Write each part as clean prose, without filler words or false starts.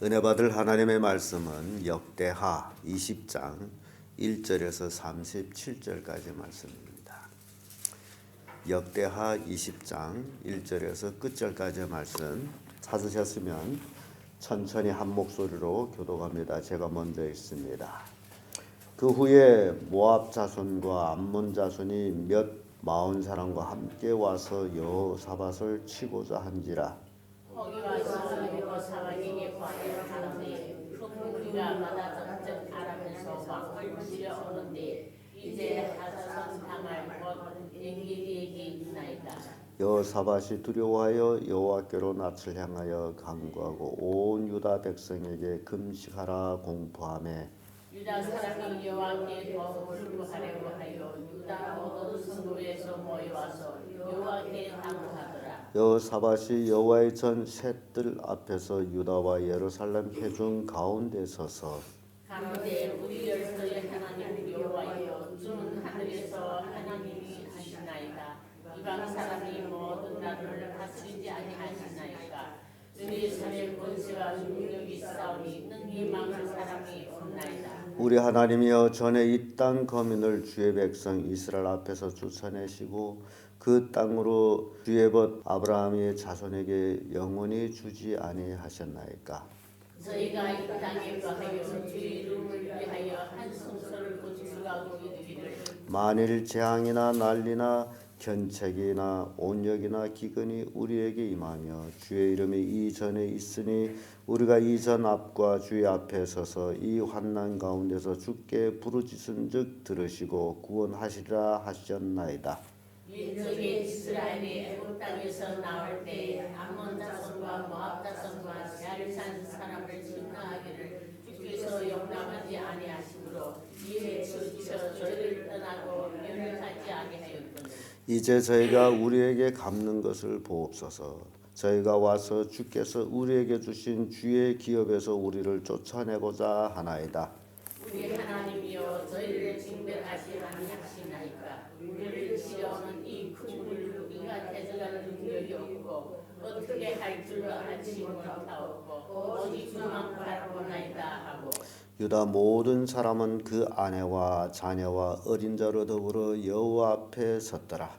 은혜 받을 하나님의 말씀은 역대하 20장 1절에서 37절까지 말씀입니다. 역대하 20장 1절에서 끝절까지의 말씀 찾으셨으면 천천히 한 목소리로 교독합니다. 제가 먼저 읽습니다. 그 후에 모압 자손과 암몬 자손이 몇 마흔 사람과 함께 와서 여호사밧을 치고자 한지라. 거기 와서 여호사밧에게 과대하는데 그가 마다적적 아람에서 왕을 치려 오는데 이제 하사선 당할 것 엔게디에게 있나이다. 여호사밧이 두려워하여 여호와께로 낯을 향하여 간구하고 온 유다 백성에게 금식하라 공포하며 유다 사람이 여호와께 더 불구하려고 하여 유다 모든 성읍에서 모여와서 여호와께 간구하더라. 여호사밧이 여호와의 전 셋들 앞에서 유다와 예루살렘 회중 가운데 서서 가로되 우리 열조의 하나님 여호와여 주는 하늘에서 하나님이 하시나이다. 이방 사람이 모든 나라를 다스리지 아니하시나이까. 주의 손에 권세와 능력이 있사오니 능히 막을 사람이 없나이다. 우리 하나님이여 전에 이 땅 거민을 주의 백성 이스라엘 앞에서 쫓아내시고 그 땅으로 주의 벗 아브라함의 자손에게 영원히 주지 아니하셨나이까. 저희가 이 땅에 거하여 주의 이름을 위하여 한 성소를 건축하고 이르기를 만일 재앙이나 난리나 견책이나 온역이나 기근이 우리에게 임하며 주의 이름이 이전에 있으니 우리가 이전 앞과 주의 앞에 서서 이 환난 가운데서 주께 부르짖은즉 들으시고 구원하시리라 하셨나이다. 옛적에 이스라엘이 애굽 땅에서 나올 때 암몬 자손과 모압 자손과 세알산 사람을 진노하기를 주께서 용납하지 아니하시므로 이에 치우쳐 저희를 떠나고 멸하지 아니하였거늘. 이제 저희가 우리에게 갚는 것을 보옵소서. 저희가 와서 주께서 우리에게 주신 주의 기업에서 우리를 쫓아내고자 하나이다. 우리 하나님이여 저희를 징벌하지 아니하시나이까. 우리를 치려오는 이 큰 물을 우리가 대적할 능력이 없고 어떻게 할 줄도 알지 못하옵고 오직 주만 바라보나이다 하고 유다 모든 사람은 그 아내와 자녀와 어린 자로 더불어 여호와 앞에 섰더라.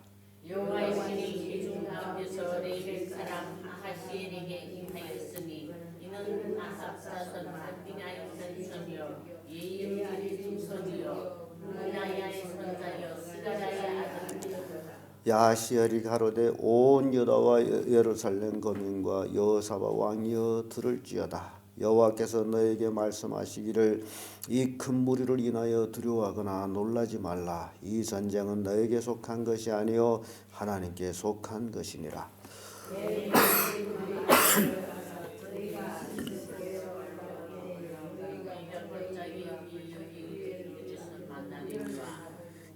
여호와의 신이 회중 가운데서 레위 사람 아하시엘에게 임하였으니 이는 아삽 자손 한디나의 선손이요 예일의 증손이요 문하야의 손자요 스가랴의 아들이요. 야하시엘이 가로되 온 유다와 예루살렘 거민과 여호사밧 왕이여 들을지어다. 여호와께서 너에게 말씀하시기를 이 큰 무리를 인하여 두려워하거나 놀라지 말라. 이 전쟁은 너에게 속한 것이 아니요 하나님께 속한 것이니라.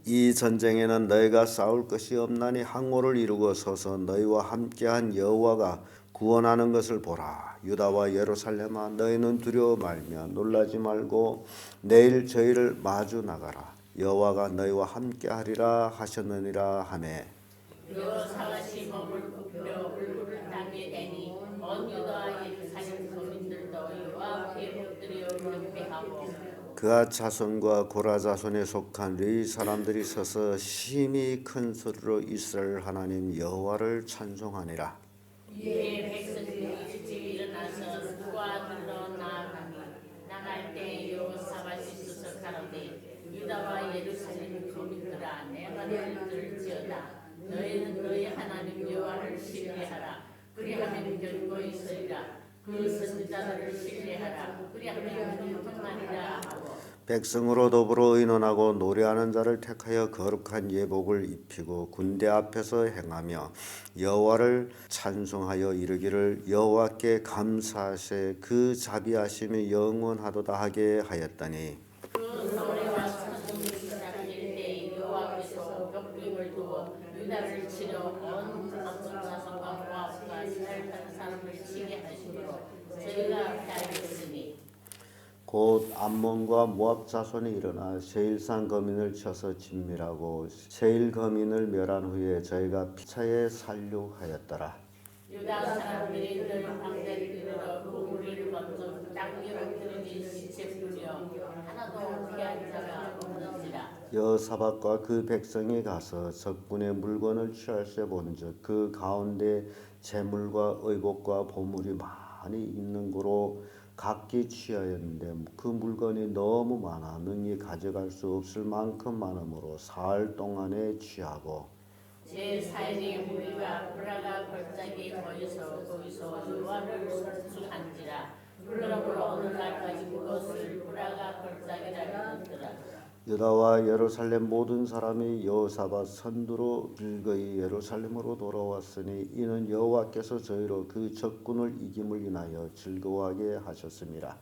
이 전쟁에는 너희가 싸울 것이 없나니 항모를 이루고 서서 너희와 함께한 여호와가 구원하는 것을 보라. 유다와 예루살렘아 너희는 두려워 말며 놀라지 말고 내일 저희를 마주 나가라. 여호와가 너희와 함께하리라 하셨느니라 하매 여호사밧이 몸을 굽혀 얼굴을 땅에 대니 온 유다와 예루살렘 거민들도 여호와 앞에 엎드려 경배하고 그앗 자손과 고라 자손에 속한 레위 사람들이 서서 심히 큰 소리로 이스라엘 하나님 여호와를 찬송하니라. 이에 백성들이 일찍 일어나서 수와 들러 나아가니 나갈 때 여호사밧이 수석하는데 유다와 예루살렘 거민들아 내가 너희를 들을지어다. 너희는 너희 하나님 여호와를 신뢰하라. 그리하면 견고히 서리라. 그 선지자들을 신뢰하라. 그리하면 형통하리라 하고 백성으로 더불어 의논하고 노래하는 자를 택하여 거룩한 예복을 입히고 군대 앞에서 행하며 여호와를 찬송하여 이르기를 여호와께 감사하세 그 자비하심이 영원하도다 하게 하였더니 그 노래와 찬송이 시작될 때 여호와께서 벽병을 두어 유다를 치려 온 암몬 자손과 모압과 이스라엘 사람을 치게 하시므로 저희가 피하였으니 곧 암몬과 모압 자손이 일어나 세일산 거민을 쳐서 진멸하고 세일 거민을 멸한 후에 저희가 피차에 살육하였더라. 유다 사람들이 늘 방대를 이르러 그 무리를 먼저 땅 향기로 드러진 시체뿐이여 하나도 어떻게 한 자가 없는지라. 여호사밧과 그 백성이 가서 적군의 물건을 취할세 본즉 그 가운데 재물과 의복과 보물이 많이 있는 고로 각기 취하였는데 그 물건이 너무 많아 능히 가져갈 수 없을 만큼 많으므로 사흘 동안에 취하고 제4일에 무리가 브라가 골짜기에 모여서 거기서 여호와를 송축한지라. 그러므로 오늘날까지 그것을 브라가 골짜기라 부르더라. 유다와 예루살렘 모든 사람이 여호사밧 선두로 즐거이 예루살렘으로 돌아왔으니 이는 여호와께서 저희로 그 적군을 이김을 인하여 즐거워하게 하셨습니다.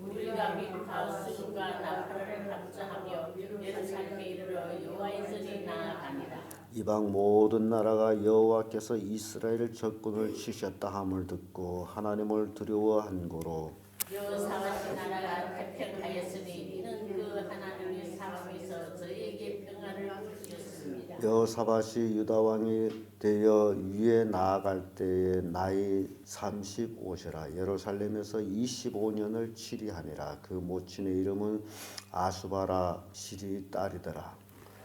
우리가 믹과 수과 나팔을 합주하며 예루살렘에 이르러 여호와의 전에 나아가니라. 이방 모든 나라가 여호와께서 이스라엘 적군을 치셨다 함을 듣고 하나님을 두려워한 고로 여호사밧의 나라가 태평하였으니 이는 그 하나님의 사람에서 저희에게 평안을 주셨습니다. 여호사밧이 유다 왕이 되어 위에 나아갈 때에 나이 35이라 예루살렘에서 25년을 치리하니라. 그 모친의 이름은 아수바라 시리 딸이더라.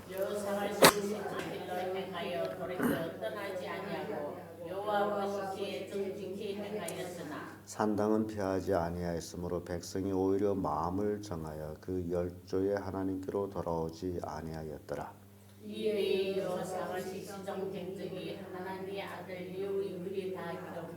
여호사밧이 생각한 길로 행하여 돌이켜 떠나지 아니하고 여호와 보시기에 정직히 행하였으나 산당은 피하지 아니하였으므로 백성이 오히려 마음을 정하여 그 열조의 하나님께로 돌아오지 아니하였더라. 이에 여호사밧이 시종 갱적이 하나님의 아들 예후의 글이 다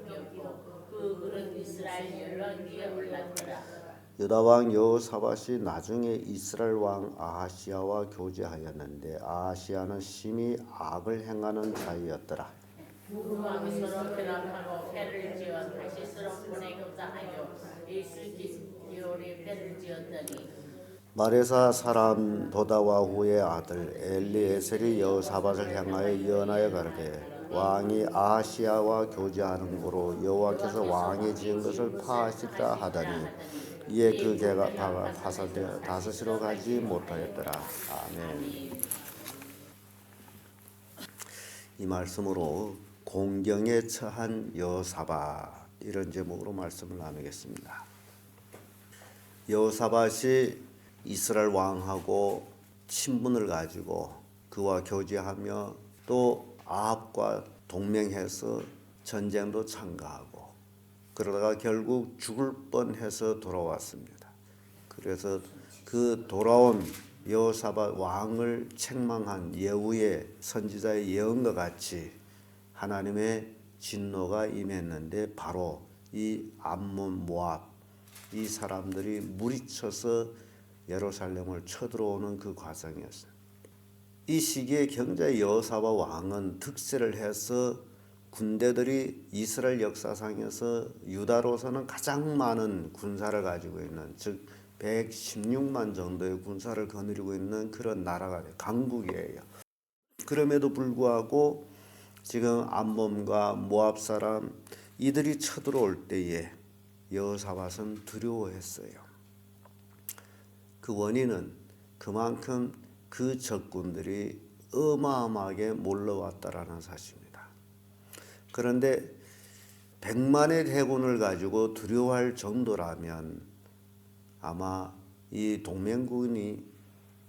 기록되었고 그 글은 이스라엘 열왕기에 올랐더라. 유다 왕 여호사밧이 나중에 이스라엘 왕 아하시야와 교제하였는데 아하시야는 심히 악을 행하는 자이었더라. 두 왕이 서로 결합하고 패를 지어 다시 서로 보내고자 하여 예수기스디올에 패를 지었더니 마레사 사람 도다와 후의 아들 엘리에셀이 여호사밧을 향하여 예언하여 가로되 왕이 아하시야와 교제하는 고로 여호와께서 왕이 지은 것을 파하시다 하더니 이에 그 개가 파살되어 다섯이로 가지 못하였더라. 아멘. 이 말씀으로 공경에 처한 여호사밧 이런 제목으로 말씀을 나누겠습니다. 여호사밧이 이스라엘 왕하고 친분을 가지고 그와 교제하며 또 아합과 동맹해서 전쟁도 참가하고 그러다가 결국 죽을 뻔해서 돌아왔습니다. 그래서 그 돌아온 여호사밧 왕을 책망한 예후의 선지자의 예언과 같이 하나님의 진노가 임했는데 바로 이 암몬 모압 이 사람들이 무리쳐서 예루살렘을 쳐들어오는 그 과정이었어요. 이 시기에 경제 여호사밧 왕은 득세를 해서 군대들이 이스라엘 역사상에서 유다로서는 가장 많은 군사를 가지고 있는 즉 116만 정도의 군사를 거느리고 있는 그런 나라가 돼요. 강국이에요. 그럼에도 불구하고 지금 암몬과 모압 사람 이들이 쳐들어올 때에 여호사밧은 두려워했어요. 그 원인은 그만큼 그 적군들이 어마어마하게 몰려왔다라는 사실입니다. 그런데 100만의 대군을 가지고 두려워할 정도라면 아마 이 동맹군이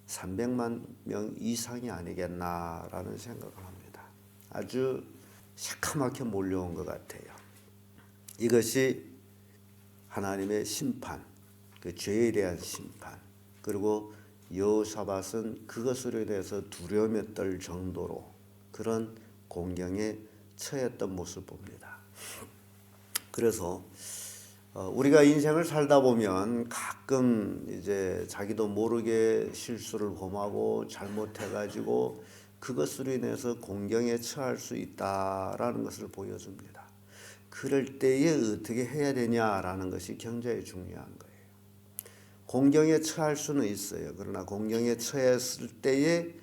300만 명 이상이 아니겠나라는 생각을 합니다. 아주 새카맣게 몰려온 것 같아요. 이것이 하나님의 심판, 그 죄에 대한 심판, 그리고 여호사밧은 그것으로 인해서 두려움에 떨 정도로 그런 공경에 처했던 모습을 봅니다. 그래서 우리가 인생을 살다 보면 가끔 이제 자기도 모르게 실수를 범하고 잘못해가지고 그것으로 인해서 공경에 처할 수 있다라는 것을 보여줍니다. 그럴 때에 어떻게 해야 되냐라는 것이 굉장히 중요한 거예요. 공경에 처할 수는 있어요. 그러나 공경에 처했을 때에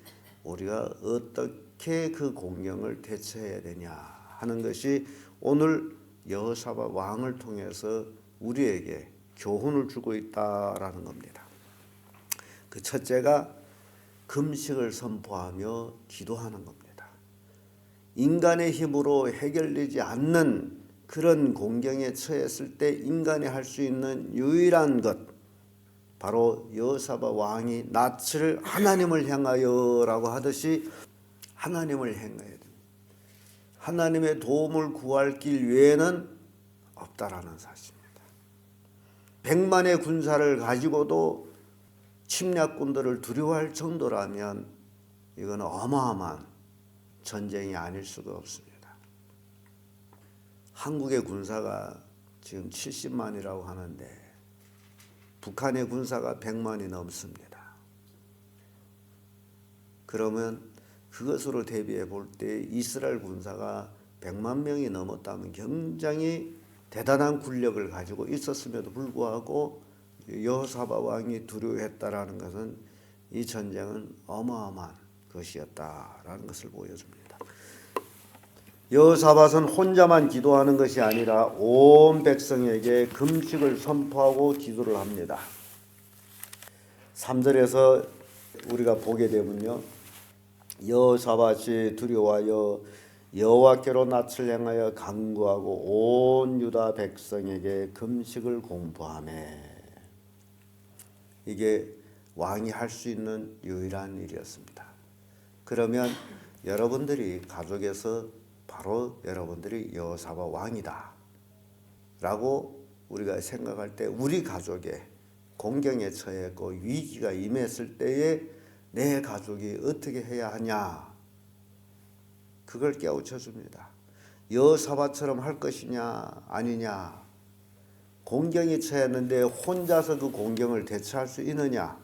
우리가 어떻게 그 공경을 대처해야 되냐 하는 것이 오늘 여호사밧 왕을 통해서 우리에게 교훈을 주고 있다라는 겁니다. 그 첫째가 금식을 선포하며 기도하는 겁니다. 인간의 힘으로 해결되지 않는 그런 공경에 처했을 때 인간이 할 수 있는 유일한 것, 바로 여호사밧 왕이 낯을 하나님을 향하여라고 하듯이 하나님을 향해야 됩니다. 하나님의 도움을 구할 길 외에는 없다라는 사실입니다. 100만의 군사를 가지고도 침략군들을 두려워할 정도라면 이거는 어마어마한 전쟁이 아닐 수가 없습니다. 한국의 군사가 지금 70만이라고 하는데 북한의 군사가 100만이 넘습니다. 그러면 그것으로 대비해 볼 때 이스라엘 군사가 100만 명이 넘었다면 굉장히 대단한 군력을 가지고 있었음에도 불구하고 여호사밧 왕이 두려워했다라는 것은 이 전쟁은 어마어마한 것이었다라는 것을 보여줍니다. 여호사밧은 혼자만 기도하는 것이 아니라 온 백성에게 금식을 선포하고 기도를 합니다. 3절에서 우리가 보게 되면요, 여호사밧이 두려워하여 여호와께로 낯을 향하여 간구하고 온 유다 백성에게 금식을 공포하며, 이게 왕이 할 수 있는 유일한 일이었습니다. 그러면 여러분들이 가족에서 바로 여러분들이 여호사밧 왕이다 라고 우리가 생각할 때, 우리 가족의 공경에 처했고 위기가 임했을 때에 내 가족이 어떻게 해야 하냐, 그걸 깨우쳐 줍니다. 여호사밧처럼 할 것이냐 아니냐, 공경에 처했는데 혼자서 그 공경을 대처할 수 있느냐.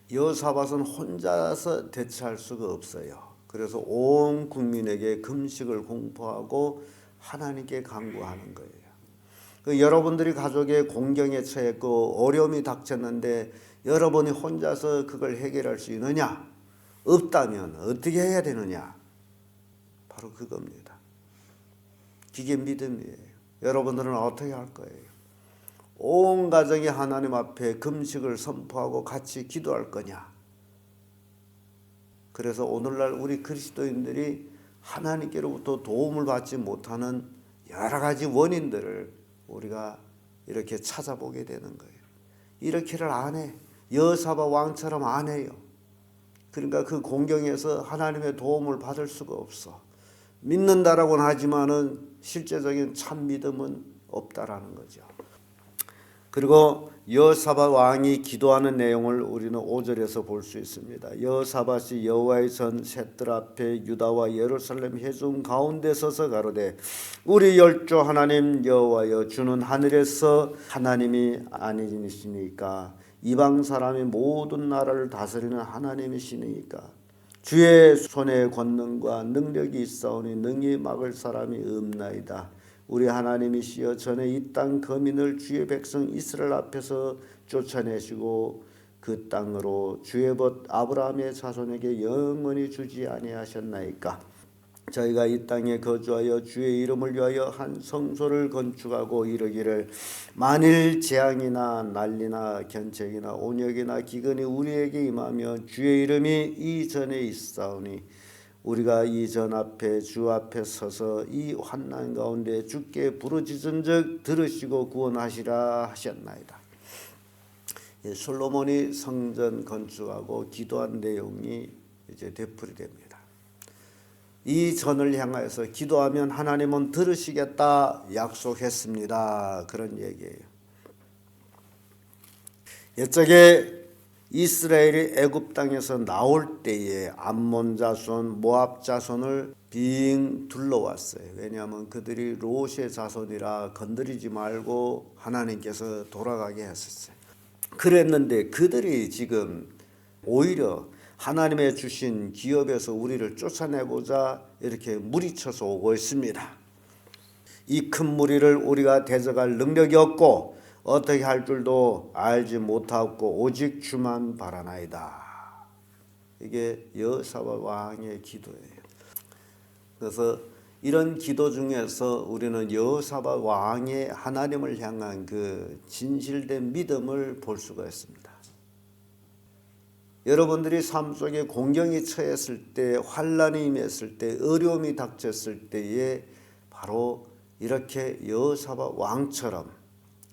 여호사밧은 혼자서 대처할 수가 없어요. 그래서 온 국민에게 금식을 공포하고 하나님께 간구하는 거예요. 여러분들이 가족의 공경에 처했고 어려움이 닥쳤는데 여러분이 혼자서 그걸 해결할 수 있느냐? 없다면 어떻게 해야 되느냐? 바로 그겁니다. 그게 믿음이에요. 여러분들은 어떻게 할 거예요? 온 가정이 하나님 앞에 금식을 선포하고 같이 기도할 거냐? 그래서 오늘날 우리 그리스도인들이 하나님께로부터 도움을 받지 못하는 여러 가지 원인들을 우리가 이렇게 찾아보게 되는 거예요. 이렇게를 안 해. 여호사밧 왕처럼 안 해요. 그러니까 그 공경에서 하나님의 도움을 받을 수가 없어. 믿는다라고는 하지만은 실제적인 참 믿음은 없다라는 거죠. 그리고 여호사밧 왕이 기도하는 내용을 우리는 5절에서 볼 수 있습니다. 여호사밧이 여호와의 전 셋들 앞에 유다와 예루살렘 회중 가운데 서서 가로되, 우리 열조 하나님 여호와여, 주는 하늘에서 하나님이 아니시니까 이방 사람이 모든 나라를 다스리는 하나님이시니까 주의 손에 권능과 능력이 있사오니 능히 막을 사람이 없나이다. 우리 하나님이시여, 전에 이 땅 거민을 주의 백성 이스라엘 앞에서 쫓아내시고 그 땅으로 주의 벗 아브라함의 자손에게 영원히 주지 아니하셨나이까. 저희가 이 땅에 거주하여 주의 이름을 위하여 한 성소를 건축하고 이르기를, 만일 재앙이나 난리나 견책이나 온역이나 기근이 우리에게 임하며 주의 이름이 이 전에 있사오니 우리가 이 전 앞에 주 앞에 서서 이 환난 가운데 주께 부르짖은즉 들으시고 구원하시라 하셨나이다. 솔로몬이 성전 건축하고 기도한 내용이 이제 되풀이됩니다. 이 전을 향하여서 기도하면 하나님은 들으시겠다 약속했습니다. 그런 얘기예요. 옛적에 이스라엘이 애굽 땅에서 나올 때에 암몬 자손, 모압 자손을 빙 둘러왔어요. 왜냐하면 그들이 롯의 자손이라 건드리지 말고 하나님께서 돌아가게 했었어요. 그랬는데 그들이 지금 오히려 하나님의 주신 기업에서 우리를 쫓아내고자 이렇게 무리쳐서 오고 있습니다. 이 큰 무리를 우리가 대적할 능력이 없고 어떻게 할 줄도 알지 못하고 오직 주만 바라나이다. 이게 여호사밧 왕의 기도예요. 그래서 이런 기도 중에서 우리는 여호사밧 왕의 하나님을 향한 그 진실된 믿음을 볼 수가 있습니다. 여러분들이 삶 속에 공경이 처했을 때, 환난이 임했을 때, 어려움이 닥쳤을 때에 바로 이렇게 여호사밧 왕처럼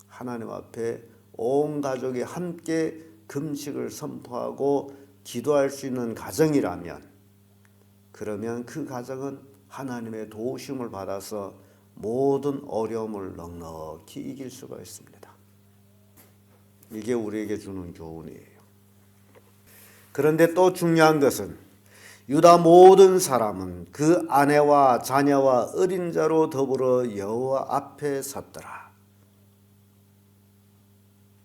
하나님 앞에 온 가족이 함께 금식을 선포하고 기도할 수 있는 가정이라면, 그러면 그 가정은 하나님의 도우심을 받아서 모든 어려움을 넉넉히 이길 수가 있습니다. 이게 우리에게 주는 교훈이에요. 그런데 또 중요한 것은 유다 모든 사람은 그 아내와 자녀와 어린 자로 더불어 여호와 앞에 섰더라.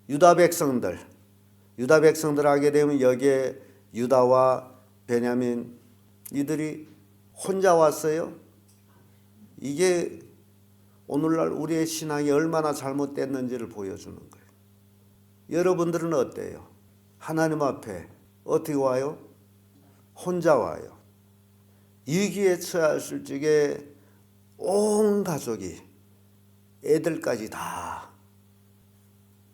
유다 백성들 하게 되면 여기에 유다와 베냐민 이들이 혼자 왔어요. 이게 오늘날 우리의 신앙이 얼마나 잘못됐는지를 보여주는 거예요. 여러분들은 어때요? 하나님 앞에 어떻게 와요? 혼자 와요. 위기에 처했을 적에 온 가족이, 애들까지 다.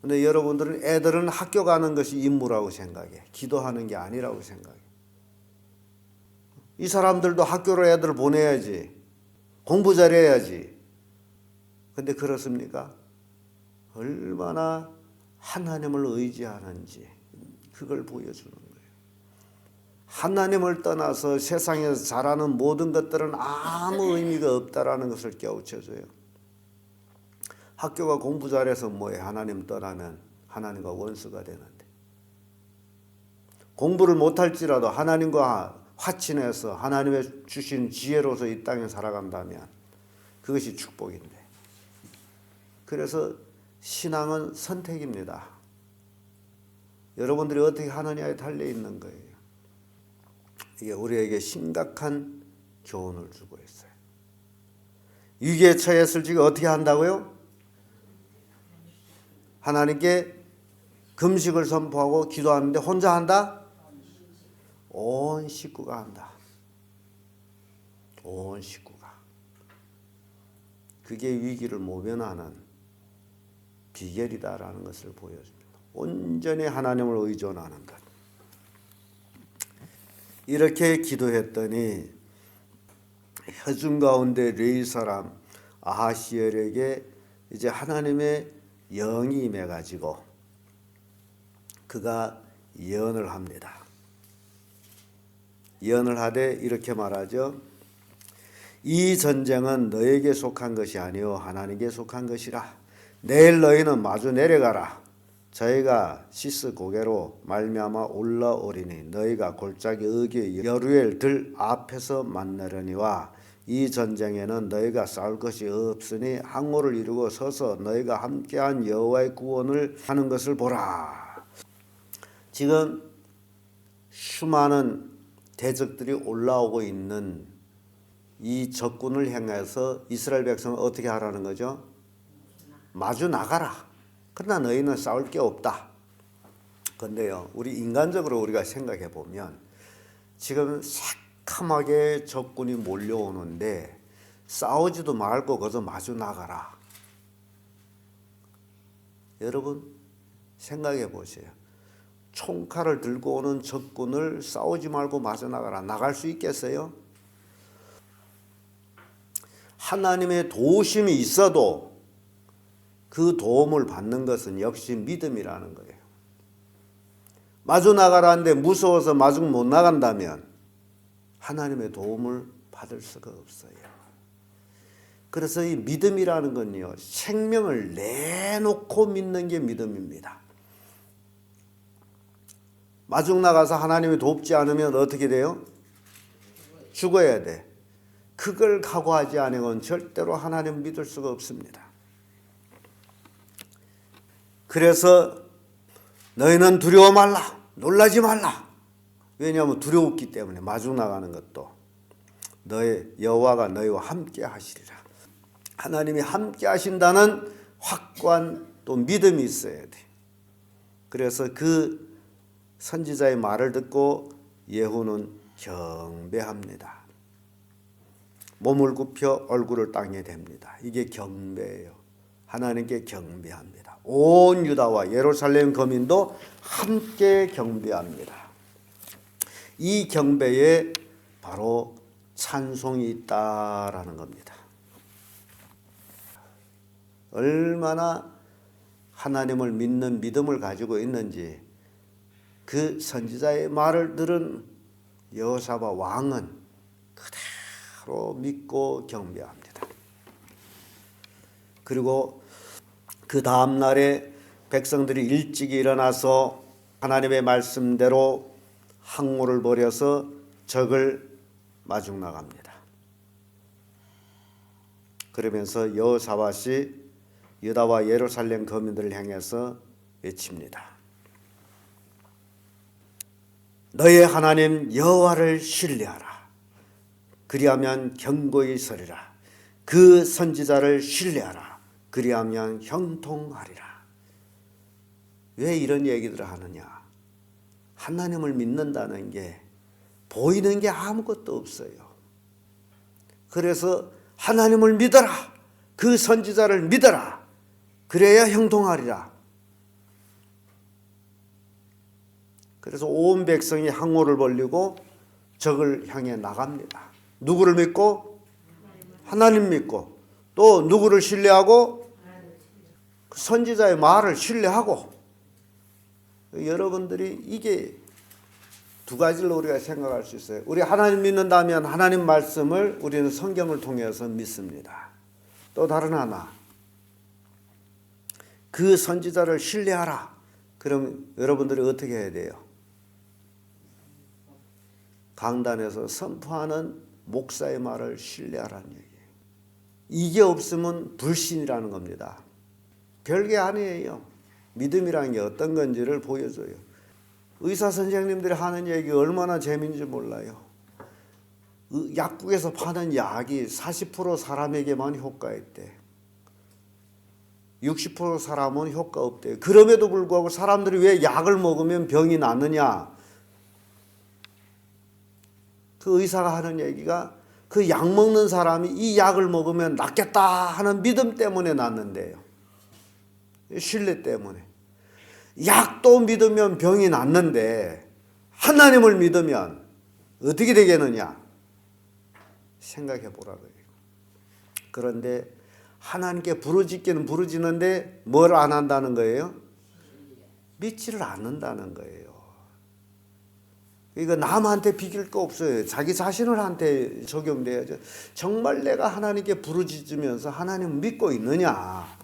근데 여러분들은 애들은 학교 가는 것이 임무라고 생각해. 기도하는 게 아니라고 생각해. 이 사람들도 학교로 애들 보내야지. 공부 잘해야지. 근데 그렇습니까? 얼마나 하나님을 의지하는지 그걸 보여주는 거예요. 하나님을 떠나서 세상에서 잘하는 모든 것들은 아무 의미가 없다라는 것을 깨우쳐줘요. 학교가 공부 잘해서 뭐해? 하나님 떠나면 하나님과 원수가 되는데. 공부를 못할지라도 하나님과 화친해서 하나님의 주신 지혜로서 이 땅에 살아간다면 그것이 축복인데. 그래서 신앙은 선택입니다. 여러분들이 어떻게 하느냐에 달려있는 거예요. 이게 우리에게 심각한 교훈을 주고 있어요. 위기에 처했을 적에 어떻게 한다고요? 하나님께 금식을 선포하고 기도하는데 혼자 한다? 온 식구가 한다. 온 식구가. 그게 위기를 모면하는 비결이다라는 것을 보여줍니다. 온전히 하나님을 의존하는 것. 이렇게 기도했더니 혀중 가운데 레위 사람 아하시엘에게 이제 하나님의 영이 임해가지고 그가 예언을 합니다. 예언을 하되 이렇게 말하죠. 이 전쟁은 너에게 속한 것이 아니요 하나님께 속한 것이라. 내일 너희는 마주 내려가라. 저희가 시스 고개로 말미암아 올라오리니 너희가 골짜기 어귀 여루엘 들 앞에서 만나려니와 이 전쟁에는 너희가 싸울 것이 없으니 항모를 이루고 서서 너희가 함께한 여호와의 구원을 하는 것을 보라. 지금 수많은 대적들이 올라오고 있는 이 적군을 향해서 이스라엘 백성은 어떻게 하라는 거죠? 마주 나가라. 그러나 너희는 싸울 게 없다. 그런데요, 우리 인간적으로 우리가 생각해 보면 지금 새카맣게 적군이 몰려오는데 싸우지도 말고 거기서 마주 나가라. 여러분 생각해 보세요. 총칼을 들고 오는 적군을 싸우지 말고 마주 나가라. 나갈 수 있겠어요? 하나님의 도우심이 있어도 그 도움을 받는 것은 역시 믿음이라는 거예요. 마주 나가라는데 무서워서 마주 못 나간다면 하나님의 도움을 받을 수가 없어요. 그래서 이 믿음이라는 건요, 생명을 내놓고 믿는 게 믿음입니다. 마주 나가서 하나님이 돕지 않으면 어떻게 돼요? 죽어야 돼. 그걸 각오하지 않으면 절대로 하나님 믿을 수가 없습니다. 그래서 너희는 두려워 말라. 놀라지 말라. 왜냐하면 두려웠기 때문에 마주 나가는 것도 너의 여호와가 너희와 함께 하시리라. 하나님이 함께 하신다는 확고한 또 믿음이 있어야 돼. 그래서 그 선지자의 말을 듣고 예후는 경배합니다. 몸을 굽혀 얼굴을 땅에 댑니다. 이게 경배예요. 하나님께 경배합니다. 온 유다와 예루살렘 거민도 함께 경배합니다. 이 경배에 바로 찬송이 있다라는 겁니다. 얼마나 하나님을 믿는 믿음을 가지고 있는지 그 선지자의 말을 들은 여호사밧 왕은 그대로 믿고 경배합니다. 그리고 그 다음 날에 백성들이 일찍 일어나서 하나님의 말씀대로 항모를 벌여서 적을 마중 나갑니다. 그러면서 여호사밧이 유다와 예루살렘 거민들을 향해서 외칩니다. 너의 하나님 여호와를 신뢰하라. 그리하면 견고히 서리라. 그 선지자를 신뢰하라. 그리하면 형통하리라. 왜 이런 얘기들을 하느냐? 하나님을 믿는다는 게 보이는 게 아무것도 없어요. 그래서 하나님을 믿어라. 그 선지자를 믿어라. 그래야 형통하리라. 그래서 온 백성이 항모를 벌리고 적을 향해 나갑니다. 누구를 믿고? 하나님 믿고. 또 누구를 신뢰하고? 그 선지자의 말을 신뢰하고. 여러분들이 이게 두 가지로 우리가 생각할 수 있어요. 우리 하나님 믿는다면 하나님 말씀을 우리는 성경을 통해서 믿습니다. 또 다른 하나, 그 선지자를 신뢰하라. 그럼 여러분들이 어떻게 해야 돼요? 강단에서 선포하는 목사의 말을 신뢰하라는 얘기예요. 이게 없으면 불신이라는 겁니다. 별게 아니에요. 믿음이라는 게 어떤 건지를 보여줘요. 의사 선생님들이 하는 얘기 얼마나 재미있는지 몰라요. 약국에서 파는 약이 40% 사람에게만 효과있대. 60% 사람은 효과 없대요. 그럼에도 불구하고 사람들이 왜 약을 먹으면 병이 낫느냐? 그 의사가 하는 얘기가 그 약 먹는 사람이 이 약을 먹으면 낫겠다 하는 믿음 때문에 낫는데요. 신뢰 때문에. 약도 믿으면 병이 낫는데 하나님을 믿으면 어떻게 되겠느냐? 생각해 보라고요. 그런데 하나님께 부르짖기는 부르짖는데 뭘 안 한다는 거예요? 믿지를 않는다는 거예요. 이거 남한테 비길 거 없어요. 자기 자신을 한테 적용돼야죠. 정말 내가 하나님께 부르짖으면서 하나님 믿고 있느냐?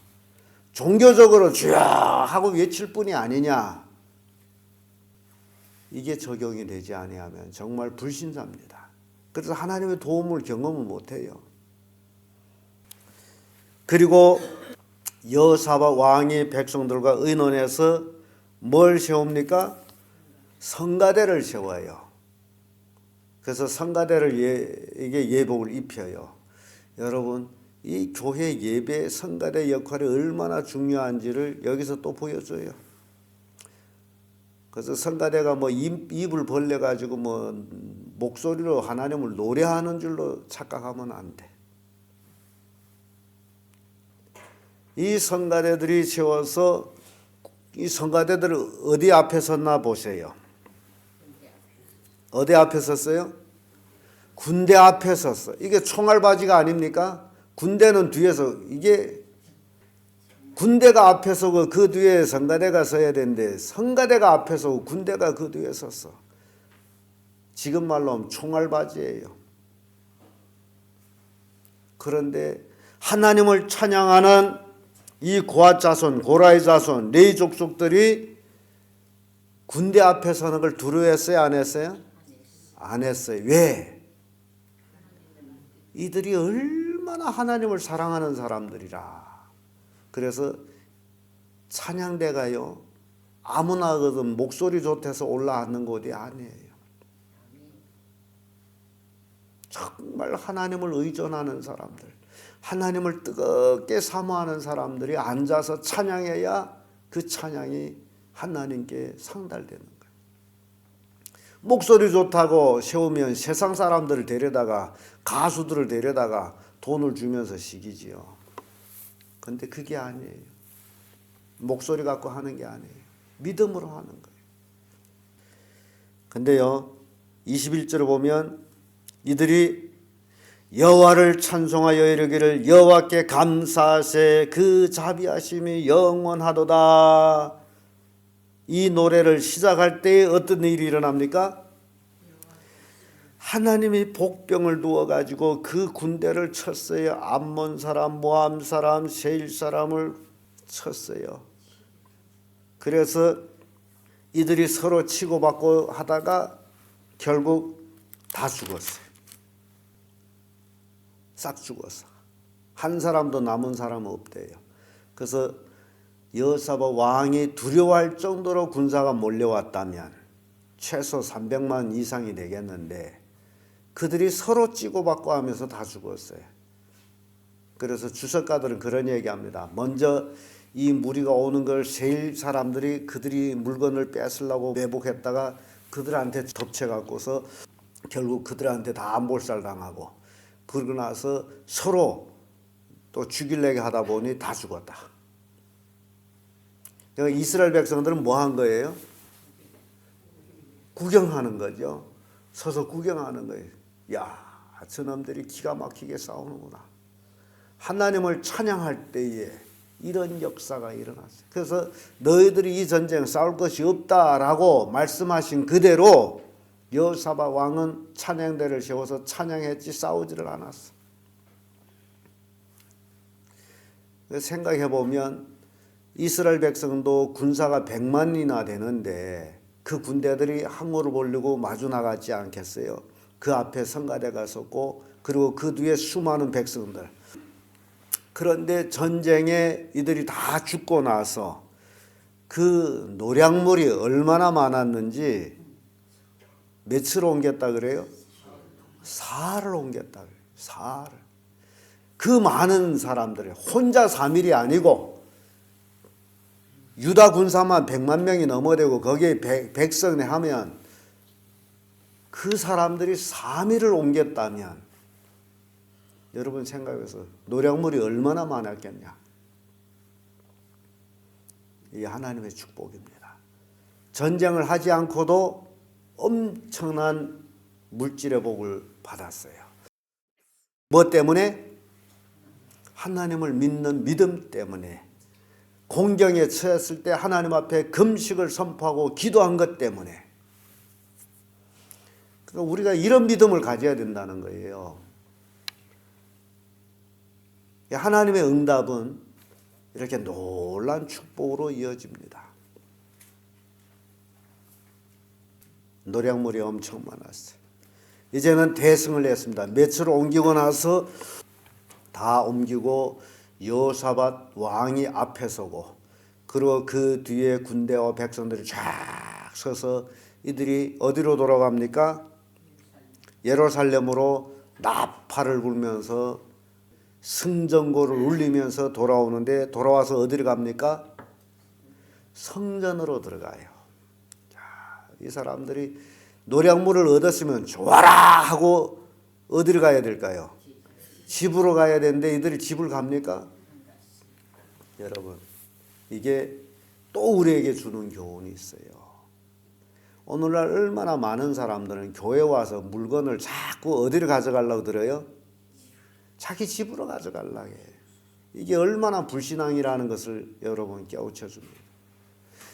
종교적으로 주여 하고 외칠 뿐이 아니냐? 이게 적용이 되지 아니하면 정말 불신자입니다. 그래서 하나님의 도움을 경험을 못해요. 그리고 여호사밧 왕이 백성들과 의논해서 뭘 세웁니까? 성가대를 세워요. 그래서 성가대를 이게 예복을 입혀요. 여러분, 이 교회 예배 성가대 역할이 얼마나 중요한지를 여기서 또 보여줘요. 그래서 성가대가 뭐 입을 벌려 가지고 뭐 목소리로 하나님을 노래하는 줄로 착각하면 안 돼. 이 성가대들이 세워서 이 성가대들을 어디 앞에 섰나 보세요. 어디 앞에 섰어요? 군대 앞에 섰어. 이게 총알바지가 아닙니까? 군대는 뒤에서, 이게 군대가 앞에 서고 그 뒤에 성가대가 서야 되는데 성가대가 앞에 서고 군대가 그 뒤에 섰어. 지금 말로 하면 총알바지예요. 그런데 하나님을 찬양하는 이 고앗 자손, 고라의 자손, 레위 족속들이 군대 앞에 서는 걸 두려워했어요? 안 했어요? 안 했어요. 왜? 이들이 얼마나 하나님을 사랑하는 사람들이라. 그래서 찬양대가요, 아무나 그든 목소리 좋대서 올라앉는 곳이 아니에요. 정말 하나님을 의존하는 사람들, 하나님을 뜨겁게 사모하는 사람들이 앉아서 찬양해야 그 찬양이 하나님께 상달되는 거예요. 목소리 좋다고 세우면 세상 사람들을 데려다가, 가수들을 데려다가 돈을 주면서 시기지요. 근데 그게 아니에요. 목소리 갖고 하는 게 아니에요. 믿음으로 하는 거예요. 근데요, 21절을 보면 이들이 여호와를 찬송하여 이르기를 여호와께 감사하세 그 자비하심이 영원하도다. 이 노래를 시작할 때 어떤 일이 일어납니까? 하나님이 복병을 두어 가지고 그 군대를 쳤어요. 암몬 사람, 모함 사람, 세일 사람을 쳤어요. 그래서 이들이 서로 치고받고 하다가 결국 다 죽었어요. 싹 죽었어. 한 사람도 남은 사람은 없대요. 그래서 여호사밧 왕이 두려워할 정도로 군사가 몰려왔다면 최소 300만 이상이 되겠는데 그들이 서로 치고받고 하면서 다 죽었어요. 그래서 주석가들은 그런 얘기합니다. 먼저 이 무리가 오는 걸 세일 사람들이 그들이 물건을 뺏으려고 매복했다가 그들한테 덮쳐갖고서 결국 그들한테 다 몰살당하고 그러고 나서 서로 또 죽이려고 하다 보니 다 죽었다. 그러니까 이스라엘 백성들은 뭐 한 거예요? 구경하는 거죠. 서서 구경하는 거예요. 야, 저놈들이 기가 막히게 싸우는구나. 하나님을 찬양할 때에 이런 역사가 일어났어요. 그래서 너희들이 이 전쟁 싸울 것이 없다라고 말씀하신 그대로 여호사밧 왕은 찬양대를 세워서 찬양했지 싸우지를 않았어. 생각해 보면 이스라엘 백성도 군사가 100만이나 되는데 그 군대들이 항우를 보려고 마주 나가지 않겠어요? 그 앞에 성가대가 섰고 그리고 그 뒤에 수많은 백성들. 그런데 전쟁에 이들이 다 죽고 나서 그 노략물이 얼마나 많았는지 며칠 옮겼다 그래요? 사흘을 옮겼다 그래요. 사흘을. 그 많은 사람들이 혼자 3일이 아니고 유다 군사만 100만 명이 넘어되고 거기에 백성에 하면 그 사람들이 3일을 옮겼다면 여러분 생각해서 노략물이 얼마나 많았겠냐. 이게 하나님의 축복입니다. 전쟁을 하지 않고도 엄청난 물질의 복을 받았어요. 뭐 때문에? 하나님을 믿는 믿음 때문에. 공경에 처했을 때 하나님 앞에 금식을 선포하고 기도한 것 때문에. 그러니까 우리가 이런 믿음을 가져야 된다는 거예요. 하나님의 응답은 이렇게 놀라운 축복으로 이어집니다. 노략물이 엄청 많았어요. 이제는 대승을 했습니다. 며칠 옮기고 나서 다 옮기고 여호사밧 왕이 앞에 서고 그리고 그 뒤에 군대와 백성들이 쫙 서서 이들이 어디로 돌아갑니까? 예루살렘으로 나팔을 불면서 승전고를 울리면서 돌아오는데 돌아와서 어디로 갑니까? 성전으로 들어가요. 자, 이 사람들이 노략물을 얻었으면 좋아라 하고 어디로 가야 될까요? 집으로 가야 되는데 이들이 집을 갑니까? 여러분, 이게 또 우리에게 주는 교훈이 있어요. 오늘날 얼마나 많은 사람들은 교회 와서 물건을 자꾸 어디로 가져가려고 들어요? 자기 집으로 가져가려고 해요. 이게 얼마나 불신앙이라는 것을 여러분 깨우쳐 줍니다.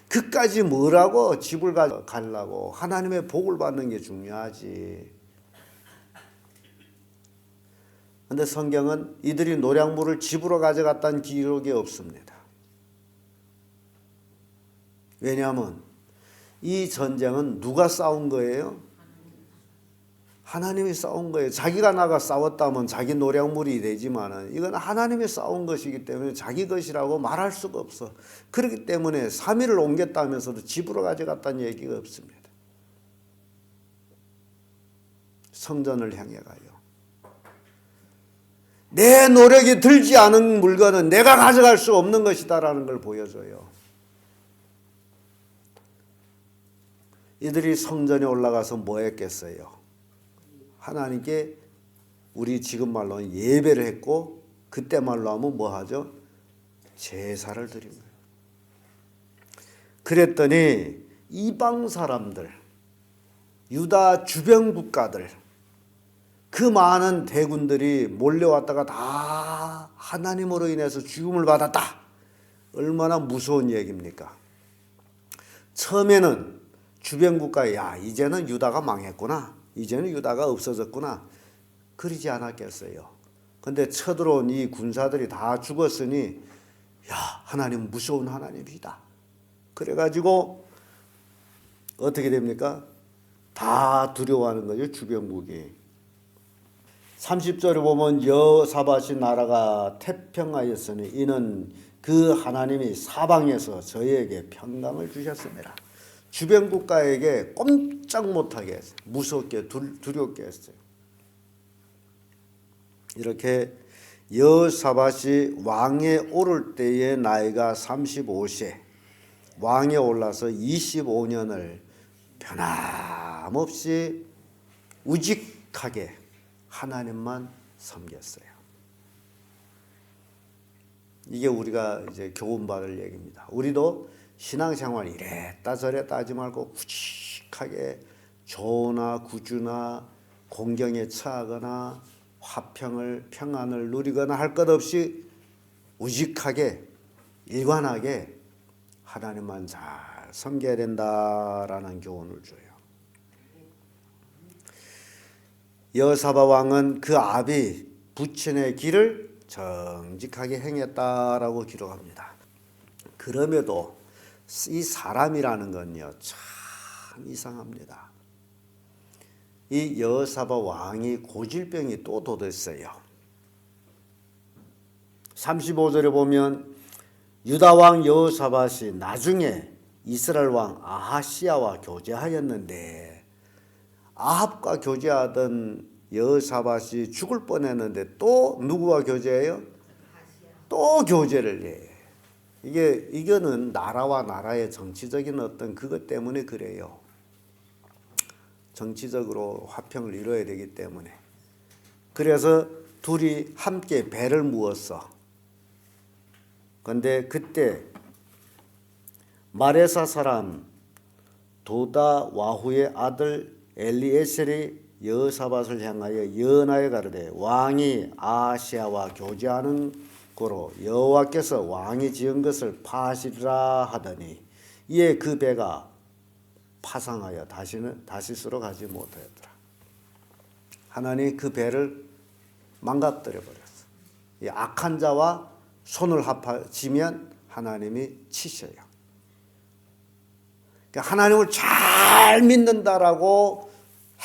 그까지 뭐라고 집을 가려고 하나님의 복을 받는 게 중요하지. 그런데 성경은 이들이 노략물을 집으로 가져갔다는 기록이 없습니다. 왜냐하면 이 전쟁은 누가 싸운 거예요? 하나님이 싸운 거예요. 자기가 나가 싸웠다면 자기 노략물이 되지만은 이건 하나님이 싸운 것이기 때문에 자기 것이라고 말할 수가 없어. 그렇기 때문에 3일을 옮겼다면서도 집으로 가져갔다는 얘기가 없습니다. 성전을 향해 가요. 내 노력이 들지 않은 물건은 내가 가져갈 수 없는 것이다라는 걸 보여줘요. 이들이 성전에 올라가서 뭐 했겠어요? 하나님께 우리 지금 말로는 예배를 했고 그때 말로 하면 뭐 하죠? 제사를 드린 거예요. 그랬더니 이방 사람들, 유다 주변 국가들, 그 많은 대군들이 몰려왔다가 다 하나님으로 인해서 죽음을 받았다. 얼마나 무서운 얘기입니까? 처음에는 주변 국가에 야 이제는 유다가 망했구나. 이제는 유다가 없어졌구나. 그러지 않았겠어요. 근데 쳐들어온 이 군사들이 다 죽었으니 야 하나님 무서운 하나님이다. 그래가지고 어떻게 됩니까? 다 두려워하는 거죠. 주변국이. 30절에 보면 여사밧이 나라가 태평하였으니 이는 그 하나님이 사방에서 저희에게 평강을 주셨습니다. 주변 국가에게 꼼짝 못하게 했어요. 무섭게 두렵게 했어요. 이렇게 여사밧이 왕에 오를 때의 나이가 35세, 왕에 올라서 25년을 변함없이 우직하게 하나님만 섬겼어요. 이게 우리가 이제 교훈받을 얘기입니다. 우리도 신앙생활 이랬다 저랬다 하지 말고 구직하게 조나 구주나 공경에 처하거나 화평을 평안을 누리거나 할 것 없이 우직하게 일관하게 하나님만 잘 섬겨야 된다라는 교훈을 줘요. 여사밧 왕은 그 아비 부친의 길을 정직하게 행했다라고 기록합니다. 그럼에도 이 사람이라는 건요 참 이상합니다. 이 여사밧 왕이 고질병이 또 돋았어요. 35절에 보면 유다 왕 여호사밧이 나중에 이스라엘 왕 아하시야와 교제하였는데 아합과 교제하던 여호사밧이 죽을 뻔했는데 또 누구와 교제해요? 또 교제를 해. 이거는 나라와 나라의 정치적인 어떤 그것 때문에 그래요. 정치적으로 화평을 이뤄야 되기 때문에. 그래서 둘이 함께 배를 무었어. 근데 그때 마레사 사람 도다 와후의 아들 엘리에셀이 여호사밧을 향하여 연하여 가르되 왕이 아하시야와 교제하는 고로 여호와께서 왕이 지은 것을 파하시리라 하더니 이에 그 배가 파상하여 다시스로 가지 못하였더라. 하나님이 그 배를 망가뜨려 버렸어. 이 악한 자와 손을 합하지면 하나님이 치셔요. 그러니까 하나님을 잘 믿는다라고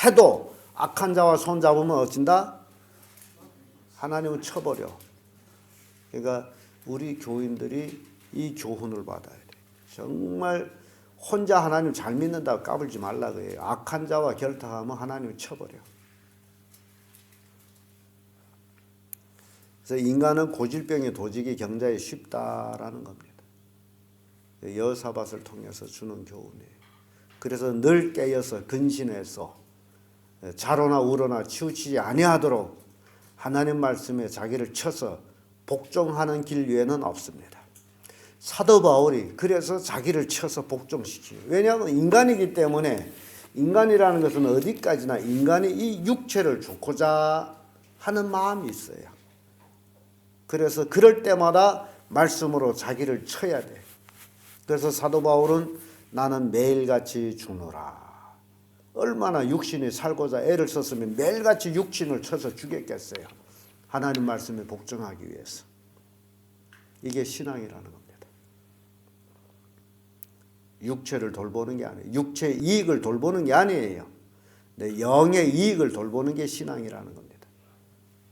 해도 악한 자와 손 잡으면 어쩐다? 하나님은 쳐버려. 그러니까 우리 교인들이 이 교훈을 받아야 돼. 정말 혼자 하나님 잘 믿는다고 까불지 말라고 해요. 악한 자와 결탁하면 하나님을 쳐버려. 그래서 인간은 고질병에 도지기 경자에 쉽다라는 겁니다. 여호사밧을 통해서 주는 교훈이에요. 그래서 늘 깨어서 근신해서 자로나 우로나 치우치지 아니하도록 하나님 말씀에 자기를 쳐서 복종하는 길 외에는 없습니다. 사도 바울이 그래서 자기를 쳐서 복종시키죠. 왜냐하면 인간이기 때문에 인간이라는 것은 어디까지나 인간이 이 육체를 좋고자 하는 마음이 있어요. 그래서 그럴 때마다 말씀으로 자기를 쳐야 돼. 그래서 사도 바울은 나는 매일같이 죽노라. 얼마나 육신이 살고자 애를 썼으면 매일같이 육신을 쳐서 죽였겠어요. 하나님 말씀에 복종하기 위해서. 이게 신앙이라는 겁니다. 육체를 돌보는 게 아니에요. 육체의 이익을 돌보는 게 아니에요. 내 영의 이익을 돌보는 게 신앙이라는 겁니다.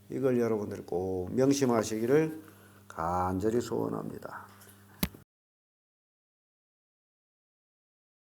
이걸 여러분들이 꼭 명심하시기를 간절히 소원합니다.